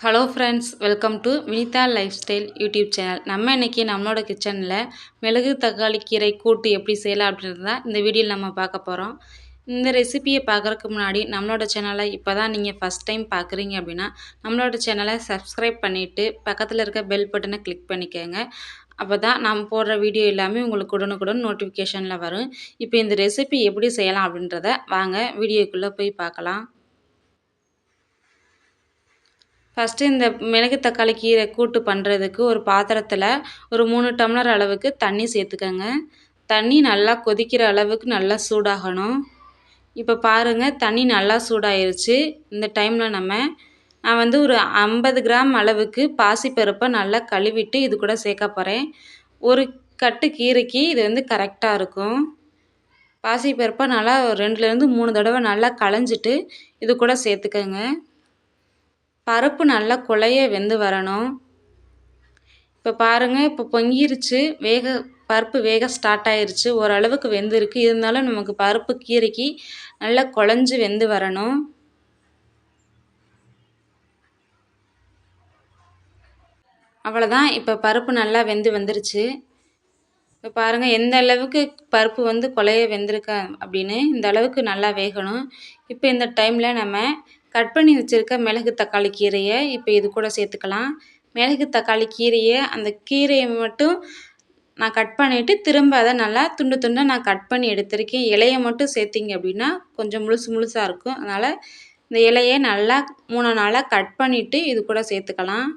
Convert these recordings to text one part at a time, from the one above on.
Hello friends, welcome to Vinitha life style YouTube channel. நம்ம இன்றைக்கி நம்மளோட கிச்சனில் மிளகு தக்காளி கீரை கூட்டு எப்படி செய்யலாம் அப்படின்றது தான் இந்த வீடியோவில் நம்ம பார்க்க போகிறோம். இந்த ரெசிபியை பார்க்குறதுக்கு முன்னாடி நம்மளோட சேனலை இப்போ தான் நீங்கள் ஃபஸ்ட் டைம் பார்க்குறீங்க அப்படின்னா நம்மளோட சேனலை சப்ஸ்கிரைப் பண்ணிவிட்டு பக்கத்தில் இருக்க பெல் பட்டனை கிளிக் பண்ணிக்கோங்க. அப்போ தான் நம்ம போடுற வீடியோ எல்லாமே உங்களுக்கு உடனுக்குடன் நோட்டிஃபிகேஷனில் வரும். இப்போ இந்த ரெசிபி எப்படி செய்யலாம் அப்படின்றத வாங்க வீடியோக்குள்ளே போய் பார்க்கலாம். ஃபஸ்ட்டு இந்த மிளகு தக்காளி கீரை கூட்டு பண்ணுறதுக்கு ஒரு பாத்திரத்தில் ஒரு 3 டம்ளர் அளவுக்கு தண்ணி சேர்த்துக்கோங்க. தண்ணி நல்லா கொதிக்கிற அளவுக்கு நல்லா சூடாகணும். இப்போ பாருங்கள், தண்ணி நல்லா சூடாயிருச்சு. இந்த டைமில் நான் வந்து ஒரு 50 கிராம் அளவுக்கு பாசிப்பருப்பை நல்லா கழுவிட்டு இது கூட சேர்க்க போகிறேன். ஒரு கட்டு கீரைக்கு இது வந்து கரெக்டாக இருக்கும். பாசிப்பருப்பை நல்லா 2லேருந்து 3 தடவை நல்லா களைஞ்சிட்டு இது கூட சேர்த்துக்கோங்க. பருப்பு நல்லா குழைய வெந்து வரணும். இப்போ பாருங்கள், இப்போ பொங்கிருச்சு, பருப்பு வேக ஸ்டார்ட் ஆயிருச்சு. ஓரளவுக்கு வெந்திருக்கு. இருந்தாலும் நமக்கு பருப்பு கீரைக்கு நல்லா குழஞ்சி வெந்து வரணும். அவ்வளோதான், இப்போ பருப்பு நல்லா வெந்து வந்துருச்சு. இப்போ பாருங்கள் எந்த அளவுக்கு பருப்பு வந்து குழைய வெந்திருக்கா அப்படின்னு, இந்த அளவுக்கு நல்லா வேகணும். இப்போ இந்த டைமில் நம்ம கட் பண்ணி வச்சுருக்க மிளகு தக்காளி கீரையை இப்போ இது கூட சேர்த்துக்கலாம். மிளகு தக்காளி கீரையை அந்த கீரையை மட்டும் நான் கட் பண்ணிவிட்டு திரும்ப அதை நல்லா துண்டு துண்டாக நான் கட் பண்ணி எடுத்திருக்கேன். இலையை மட்டும் சேர்த்திங்க அப்படின்னா கொஞ்சம் முழுசாக இருக்கும். அதனால் இந்த இலையை நல்லா 3 நாளாக கட் பண்ணிவிட்டு இது கூட சேர்த்துக்கலாம்.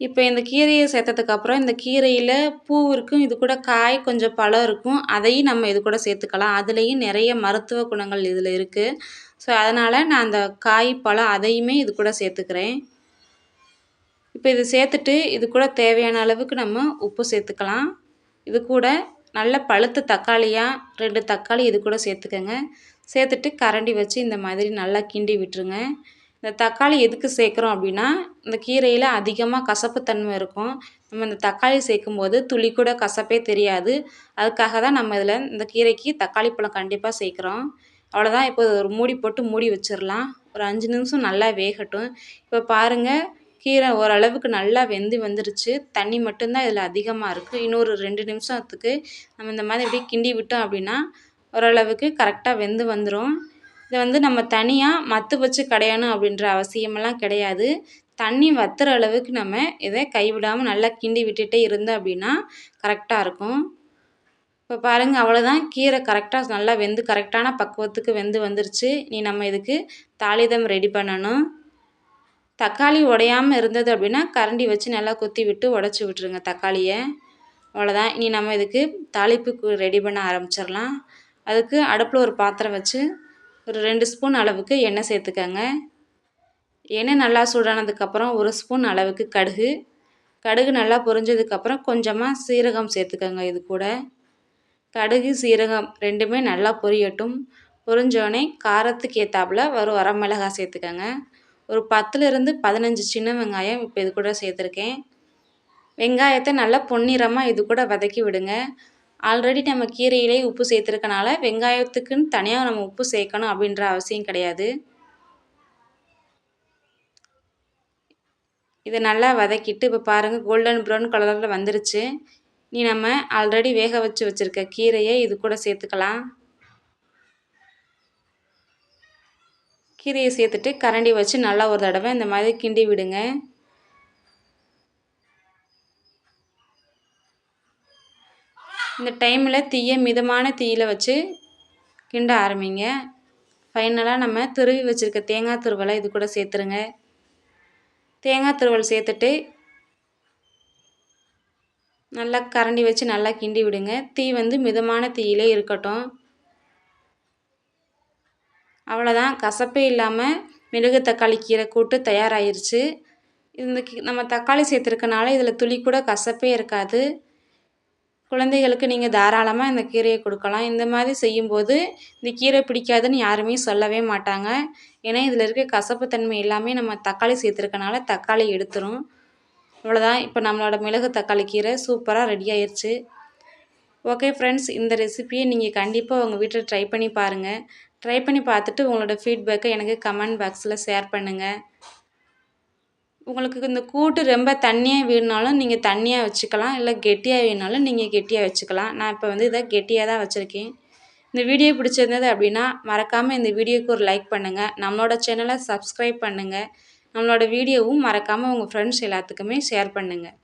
இப்போ இந்த கீரையை சேர்த்ததுக்கப்புறம் இந்த கீரையில் பூ இருக்கும், இது கூட காய் கொஞ்சம் பழம் இருக்கும். அதையும் நம்ம இது கூட சேர்த்துக்கலாம். அதுலேயும் நிறைய மருத்துவ குணங்கள் இதில் இருக்குது. ஸோ அதனால் நான் அந்த காய் பழம் அதையுமே இது கூட சேர்த்துக்கிறேன். இப்போ இது சேர்த்துட்டு இது கூட தேவையான அளவுக்கு நம்ம உப்பு சேர்த்துக்கலாம். இது கூட நல்ல பழுத்த தக்காளியாக 2 தக்காளி இது கூட சேர்த்துக்கோங்க. சேர்த்துட்டு கரண்டி வச்சு இந்த மாதிரி நல்லா கிண்டி விட்டுருங்க. இந்த தக்காளி எதுக்கு சேர்க்குறோம் அப்படின்னா, இந்த கீரையில் அதிகமாக கசப்புத்தன்மை இருக்கும். நம்ம இந்த தக்காளி சேர்க்கும்போது துளி கூட கசப்பே தெரியாது. அதுக்காக தான் நம்ம இதில் இந்த கீரைக்கு தக்காளி பழம் கண்டிப்பாக சேர்க்குறோம். அவ்வளோதான், இப்போ ஒரு மூடி போட்டு மூடி வச்சிடலாம். ஒரு 5 நிமிஷம் நல்லா வேகட்டும். இப்போ பாருங்கள், கீரை ஓரளவுக்கு நல்லா வெந்து வந்துருச்சு. தண்ணி மட்டும்தான் இதில் அதிகமாக இருக்குது. இன்னொரு 2 நிமிஷத்துக்கு நம்ம இந்த மாதிரி அப்படியே கிண்டி விட்டோம் அப்படின்னா ஓரளவுக்கு கரெக்டாக வெந்து வந்துடும். இதை வந்து நம்ம தனியாக மத்து வச்சு கடையணும் அப்படின்ற அவசியமெல்லாம் கிடையாது. தண்ணி வற்றுற அளவுக்கு நம்ம இதை கைவிடாமல் நல்லா கிண்டி விட்டுட்டே இருந்தோம் அப்படின்னா கரெக்டாக இருக்கும். இப்போ பாருங்கள், அவ்வளோதான், கீரை கரெக்டாக நல்லா வெந்து கரெக்டான பக்குவத்துக்கு வெந்து வந்துருச்சு. நம்ம இதுக்கு தாளிதம் ரெடி பண்ணணும். தக்காளி உடையாமல் இருந்தது அப்படின்னா கரண்டி வச்சு நல்லா கொத்தி விட்டு உடச்சி விட்டுருங்க தக்காளியை. அவ்வளோதான், நம்ம இதுக்கு தாளிப்புக்கு ரெடி பண்ண ஆரம்பிச்சிடலாம். அதுக்கு அடுப்பில் ஒரு பாத்திரம் வச்சு ஒரு 2 ஸ்பூன் அளவுக்கு எண்ணெய் சேர்த்துக்கங்க. எண்ணெய் நல்லா சூடானதுக்கப்புறம் 1 ஸ்பூன் அளவுக்கு கடுகு நல்லா பொரிஞ்சதுக்கப்புறம் கொஞ்சமாக சீரகம் சேர்த்துக்கங்க. இது கூட கடுகு சீரகம் ரெண்டுமே நல்லா பொரியட்டும். பொரிஞ்சோடனே காரத்துக்கு ஏற்றாப்புல ஒரு வரமிளகாய் சேர்த்துக்கங்க. ஒரு 10லேருந்து 15 சின்ன வெங்காயம் இப்போ இது கூட சேர்த்துருக்கேன். வெங்காயத்தை நல்லா பொன்னிறமாக இது கூட வதக்கி விடுங்க. ஆல்ரெடி நம்ம கீரையிலே உப்பு சேர்த்துருக்கனால வெங்காயத்துக்குன்னு தனியாக நம்ம உப்பு சேர்க்கணும் அப்படின்ற அவசியம் கிடையாது. இதை நல்லா வதக்கிட்டு இப்போ பாருங்கள், கோல்டன் ப்ரௌன் கலரில் வந்துருச்சு. நம்ம ஆல்ரெடி வேக வச்சுருக்க கீரையை இது கூட சேர்த்துக்கலாம். கீரையை சேர்த்துட்டு கரண்டி வச்சு நல்லா ஒரு தடவை இந்த மாதிரி கிண்டி விடுங்க. இந்த டைமில் தீயை மிதமான தீயில் வச்சு கிண்ட ஆரம்பிங்க. ஃபைனலாக நம்ம துருவி வச்சுருக்க தேங்காய் துருவலை இது கூட சேர்த்துருங்க. தேங்காய் துருவல் சேர்த்துட்டு நல்லா கரண்டி வச்சு நல்லா கிண்டி விடுங்க. தீ வந்து மிதமான தீயிலே இருக்கட்டும். அவ்வளோதான், கசப்பே இல்லாமல் மிளகு தக்காளி கீரை கூட்டு தயாராகிருச்சு. நம்ம தக்காளி சேர்த்துருக்கனால இதில் துளி கூட கசப்பே இருக்காது. குழந்தைகளுக்கு நீங்கள் தாராளமாக இந்த கீரையை கொடுக்கலாம். இந்த மாதிரி செய்யும்போது இந்த கீரை பிடிக்காதுன்னு யாருமே சொல்லவே மாட்டாங்க. ஏன்னா இதில் இருக்க கசப்புத்தன்மை எல்லாமே நம்ம தக்காளி சேர்த்துருக்கனால தக்காளி எடுத்துரும். அவ்வளோதான், இப்போ நம்மளோட மிளகு தக்காளி கீரை சூப்பராக ரெடி ஆயிடுச்சு. ஓகே ஃப்ரெண்ட்ஸ், இந்த ரெசிபியை நீங்கள் கண்டிப்பாக உங்கள் வீட்டில் ட்ரை பண்ணி பாருங்கள். ட்ரை பண்ணி பார்த்துட்டு உங்களோட ஃபீட்பேக்கை எனக்கு கமெண்ட் பாக்ஸில் ஷேர் பண்ணுங்கள். உங்களுக்கு இந்த கூட்டு ரொம்ப தண்ணியாக வேணுனாலும் நீங்கள் தண்ணியாக வச்சுக்கலாம், இல்லை கெட்டியாக வேணுனாலும் நீங்கள் கெட்டியாக வச்சுக்கலாம். நான் இப்போ வந்து இதை கெட்டியாக தான் வச்சுருக்கேன். இந்த வீடியோ பிடிச்சிருந்தது அப்படின்னா மறக்காமல் இந்த வீடியோவுக்கு ஒரு லைக் பண்ணுங்கள், நம்மளோட சேனலை சப்ஸ்கிரைப் பண்ணுங்கள், நம்மளோட வீடியோவும் மறக்காமல் உங்கள் ஃப்ரெண்ட்ஸ் எல்லாத்துக்குமே ஷேர் பண்ணுங்கள்.